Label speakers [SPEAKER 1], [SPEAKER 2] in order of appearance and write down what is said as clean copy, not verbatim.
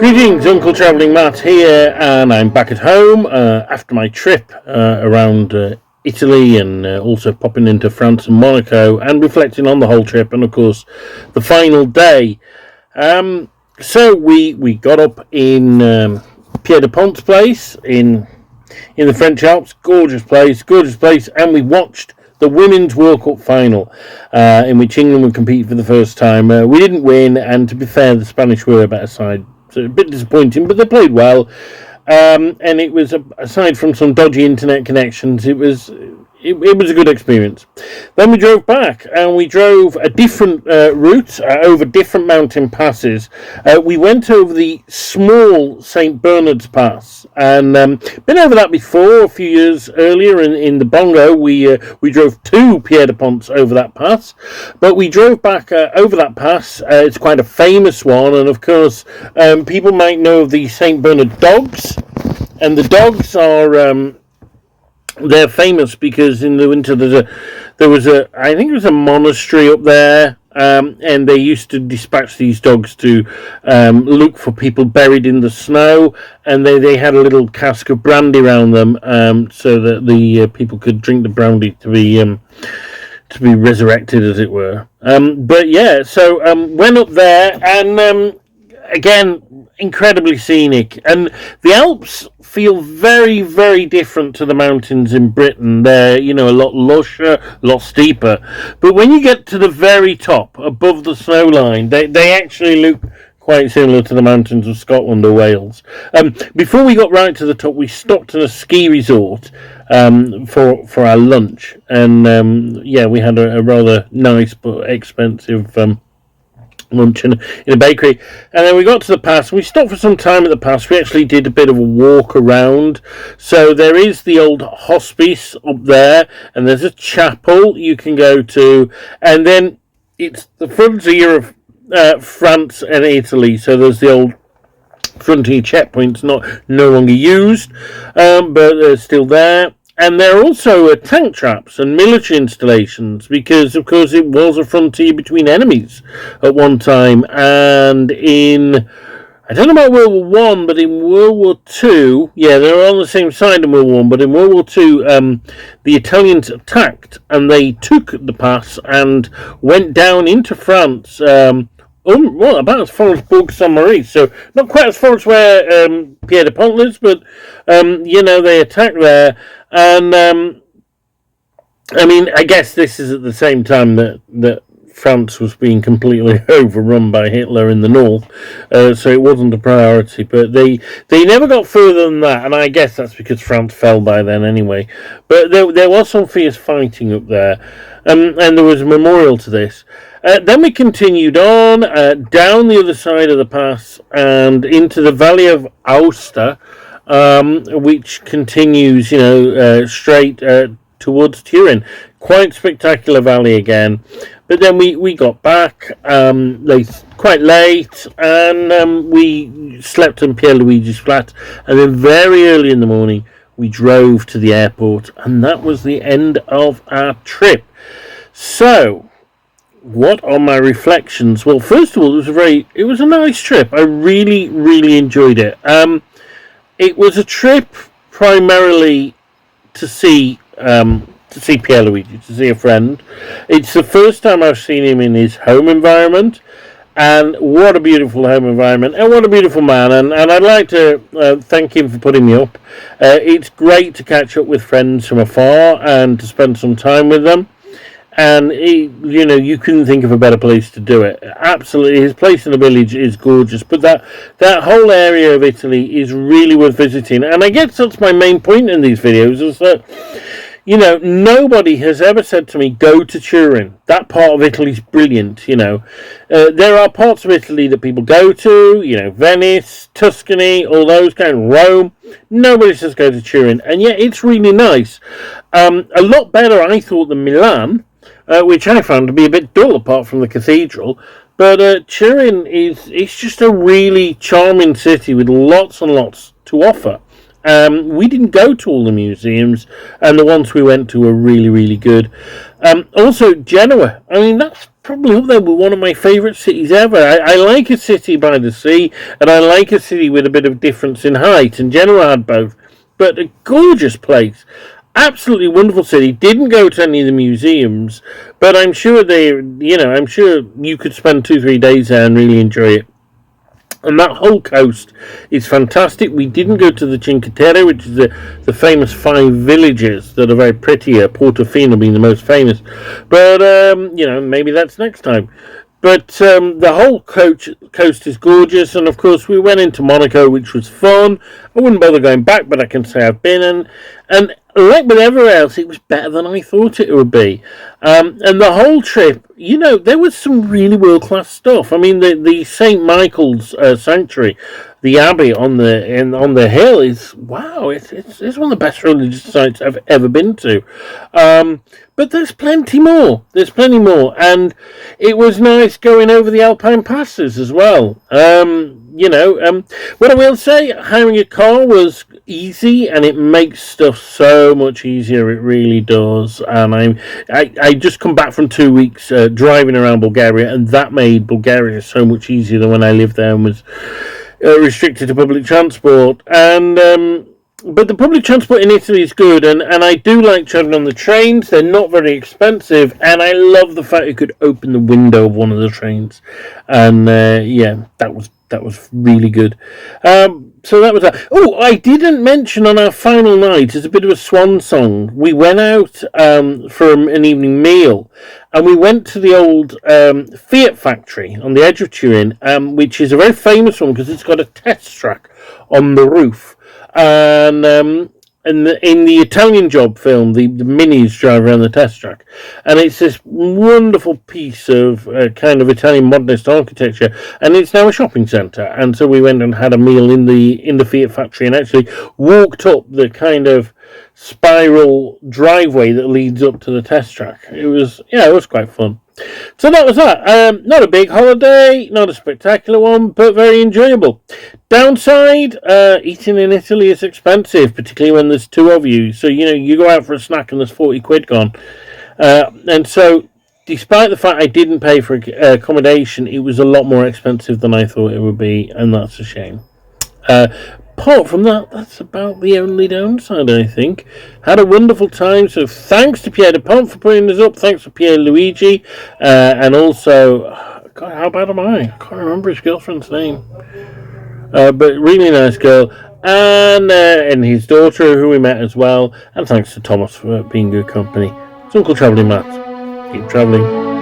[SPEAKER 1] Greetings, Uncle Travelling Matt here, and I'm back at home after my trip around Italy and also popping into France and Monaco and reflecting on the whole trip and, of course, the final day. So we got up in Pierre de Pont's place in the French Alps. Gorgeous place, and we watched the Women's World Cup final, in which England would compete for the first time. We didn't win, and to be fair, the Spanish were a better side. So a bit disappointing, but they played well. And it was, aside from some dodgy internet connections, it was a good experience. Then we drove back, and we drove a different route over different mountain passes. We went over the small St. Bernard's Pass, and been over that before a few years earlier in the Bongo. We drove two Pierre de Ponts over that pass, but we drove back over that pass. It's quite a famous one, and of course, people might know of the St. Bernard dogs, and the dogs are. They're famous because in the winter there was a monastery up there, and they used to dispatch these dogs to look for people buried in the snow, and they had a little cask of brandy around them, so that the people could drink the brandy to be resurrected, as it were. But yeah, so went up there, and again, incredibly scenic, and the Alps feel very, very different to the mountains in Britain. They're, a lot lusher, a lot steeper, but when you get to the very top, above the snow line, they actually look quite similar to the mountains of Scotland or Wales. Before we got right to the top, we stopped at a ski resort for our lunch, and we had a rather nice but expensive lunch in a bakery, and then we got to the pass. We stopped for some time at the pass. We actually did a bit of a walk around. So there is the old hospice up there, and there's a chapel you can go to, and then it's the frontier of France and Italy. So there's the old frontier checkpoints, no longer used, but they're still there. And there are also tank traps and military installations because, of course, it was a frontier between enemies at one time. And I don't know about World War One, but in World War Two, yeah, they were on the same side in World War One. But in World War Two, the Italians attacked and they took the pass and went down into France. About as far as Bourg-Saint-Maurice, so not quite as far as where Pierre de Pont lives, but they attacked there, and I guess this is at the same time that France was being completely overrun by Hitler in the north, so it wasn't a priority. But they never got further than that, and I guess that's because France fell by then anyway. But there was some fierce fighting up there, and there was a memorial to this. Then we continued on down the other side of the pass and into the Valley of Aosta, which continues, straight towards Turin. Quite spectacular valley again. But then we got back quite late, and we slept in Pierluigi's flat. And then very early in the morning, we drove to the airport, and that was the end of our trip. So, what are my reflections? Well, first of all, it was a nice trip. I really, really enjoyed it. It was a trip primarily to see Pierluigi, to see a friend. It's the first time I've seen him in his home environment, and what a beautiful home environment, and what a beautiful man. And I'd like to thank him for putting me up. It's great to catch up with friends from afar and to spend some time with them. And you couldn't think of a better place to do it. Absolutely, his place in the village is gorgeous, but that whole area of Italy is really worth visiting. And I guess that's my main point in these videos, is that nobody has ever said to me, go to Turin. That part of Italy's brilliant. There are parts of Italy that people go to. Venice, Tuscany, all those kind, Rome. Nobody says go to Turin, and yet it's really nice. A lot better, I thought, than Milan. Which I found to be a bit dull apart from the cathedral. But Turin it's just a really charming city with lots and lots to offer. We didn't go to all the museums, and the ones we went to were really, really good. Also, Genoa. That's probably up there with one of my favourite cities ever. I like a city by the sea, and I like a city with a bit of difference in height, and Genoa had both. But a gorgeous place. Absolutely wonderful city. Didn't go to any of the museums, but I'm sure I'm sure you could spend 2-3 days there and really enjoy it. And that whole coast is fantastic. We didn't go to the Cinque Terre, which is the famous 5 villages that are very pretty, Portofino being the most famous. But, maybe that's next time. But the whole coast is gorgeous. And, of course, we went into Monaco, which was fun. I wouldn't bother going back, but I can say I've been. And like with everywhere else, it was better than I thought it would be. And the whole trip, there was some really world-class stuff. I mean, the St. Michael's Sanctuary, the Abbey on the hill is, wow, it's one of the best religious sites I've ever been to. But there's plenty more. And it was nice going over the Alpine passes as well. What I will say, hiring a car was easy, and it makes stuff so much easier. It really does. And I just come back from 2 weeks driving around Bulgaria, and that made Bulgaria so much easier than when I lived there and was restricted to public transport. And but the public transport in Italy is good, and I do like travelling on the trains. They're not very expensive, and I love the fact you could open the window of one of the trains. And that was really good. So that was that. Oh, I didn't mention on our final night, as a bit of a swan song, we went out for an evening meal, and we went to the old Fiat factory on the edge of Turin, which is a very famous one because it's got a test track on the roof. And in the Italian Job film, the Minis drive around the test track, and it's this wonderful piece of kind of Italian modernist architecture, and it's now a shopping centre. And so we went and had a meal in the Fiat factory, and actually walked up the kind of spiral driveway that leads up to the test track. It was quite fun. So that was that. Not a big holiday, not a spectacular one, but very enjoyable. Downside, eating in Italy is expensive, particularly when there's 2 of you. So, you go out for a snack and there's 40 quid gone. And so, despite the fact I didn't pay for accommodation, it was a lot more expensive than I thought it would be, and that's a shame. Apart from that, that's about the only downside, I think. Had a wonderful time, so thanks to Pierre Dupont for putting this up, thanks to Pierluigi, and also, God, how bad am I? I can't remember his girlfriend's name. But really nice girl, and his daughter, who we met as well, and thanks to Thomas for being good company. It's Uncle Travelling Matt. Keep travelling.